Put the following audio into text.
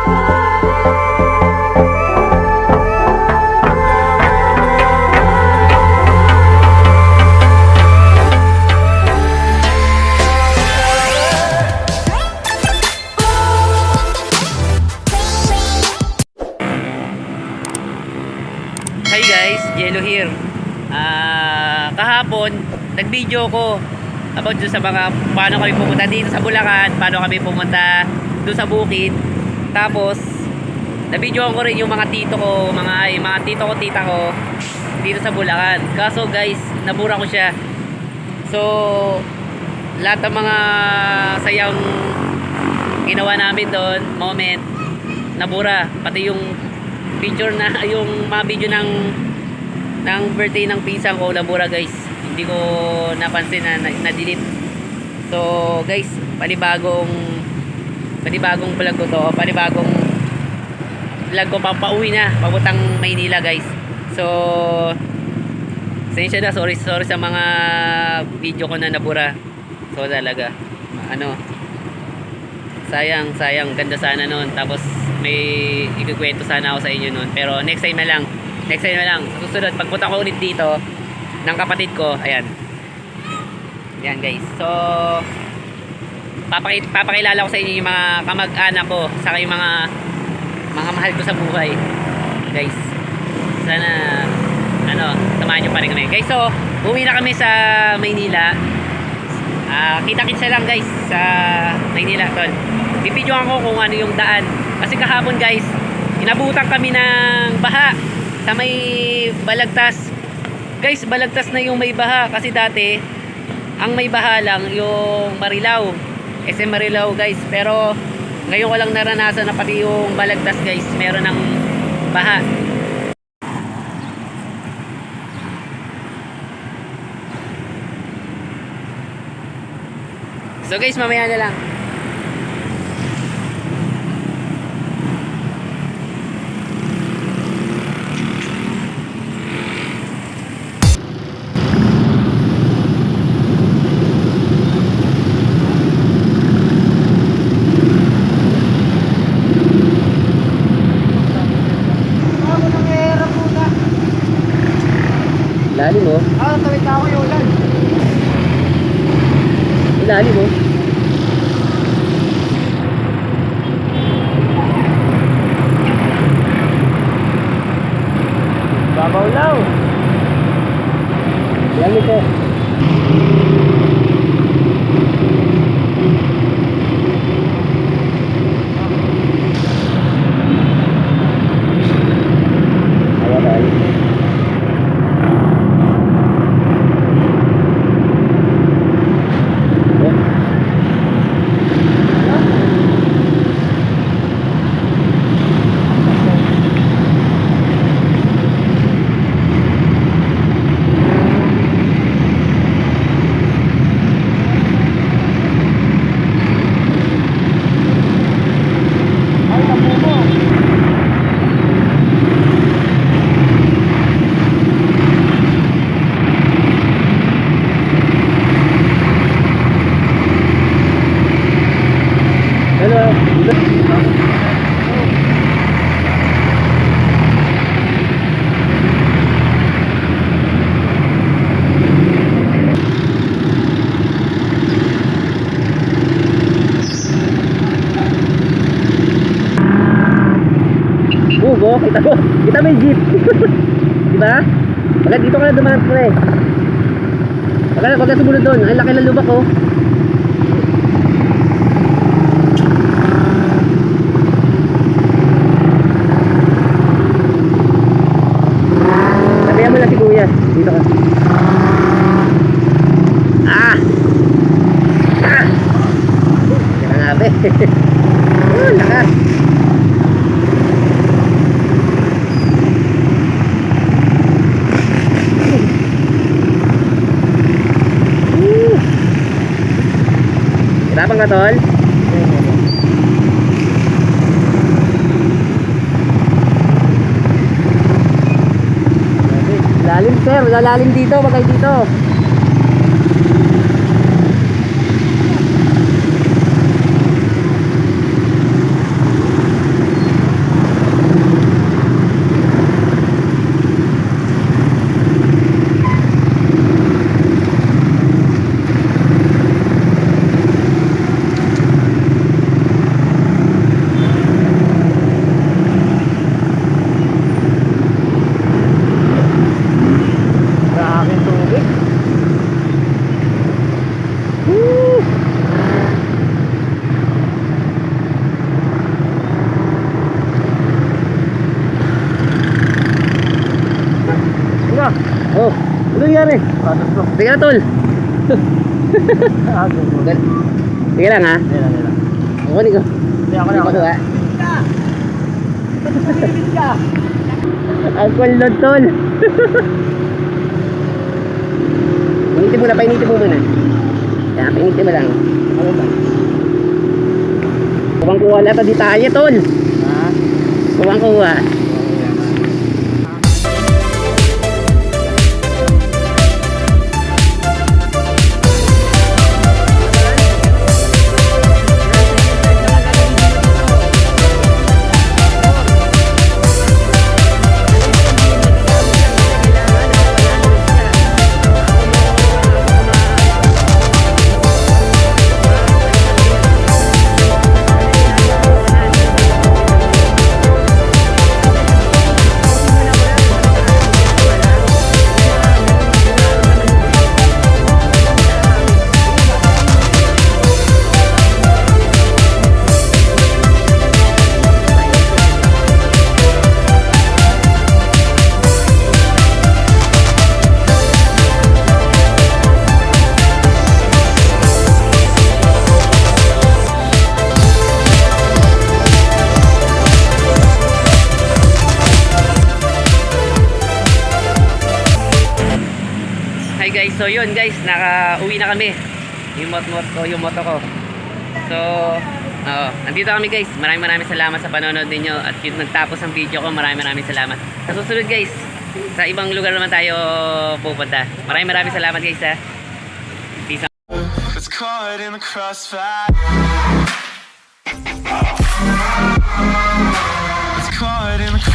Hi guys, Jello here. Kahapon, nag-video ko about dun sa mga paano kami pumunta dito sa Bulacan, paano kami pumunta dun sa bukid. Tapos, na-videoan ko rin yung mga tito ko, mga tito ko, tita ko dito sa Bulacan. Kaso guys, nabura ko siya. So, lahat ng mga sayang ginawa namin doon, moment, nabura. Pati yung picture na yung mga video ng birthday ng pinsan ko, nabura guys. Hindi ko napansin na delete. So guys, panibagong vlog ko to, panibagong vlog ko, pauwi na papuntang Maynila guys. So sensya na, sorry sa mga video ko na nabura. So talaga sayang, ganda sana nun. Tapos may ikukwento sana ako sa inyo nun, pero next time na lang. Sa susunod, pagpunta ko ulit dito ng kapatid ko, ayan guys. So papakilala ko sa inyo yung mga kamag-anak ko, saka yung mga mahal ko sa buhay guys. Sana samahan nyo pa rin kami guys. So uwi na kami sa Maynila. Kita-kitsa lang guys sa Maynila tol. Bibidyoan ko kung ano yung daan. Kasi kahapon guys, inabutan kami ng baha sa may Balagtas. Guys, Balagtas na yung may baha. Kasi dati, ang may baha lang yung Marilao. SM Marilao guys. Pero ngayon ko lang naranasan na pati yung Balagtas guys, meron ng baha. So guys, mamaya na lang. Ilalim mo? Tawid na ako yung ulan. Ilalim mo? Babaw lang. Ilalim ko. Bugo, kita mo yung jeep. Diba? Pagka dito ka na dumaan pre. Pagka sumunod doon, ang laki ng lubak oh. Sabihan mo na si kuya. Dito ka. Kaya nga be. Lakas. Tapang ka tol? Lalim sir, lalalim dito, wag kayo dito. nangyari? Patos ko. Sige na, tol. Ako. Sige lang, ha? Nila. Ako, hindi ko. Hindi ako Hindi ko na. ka. Ang kulot, tol. Painitin mo na, painitin mo muna. Yan, painitin mo lang. Ano ba? Kuwang kuha na pa di tayo, tol. Ha? Kuwang kuha. Hi guys, so yun guys, naka-uwi na kami. Yung moto ko. So, nandito kami guys. Maraming salamat sa panonood ninyo. At yun nagtapos ang video ko, maraming salamat. Sa susunod guys, sa ibang lugar naman tayo pupunta. Maraming salamat guys ha. Peace out. It's caught in the crossfire.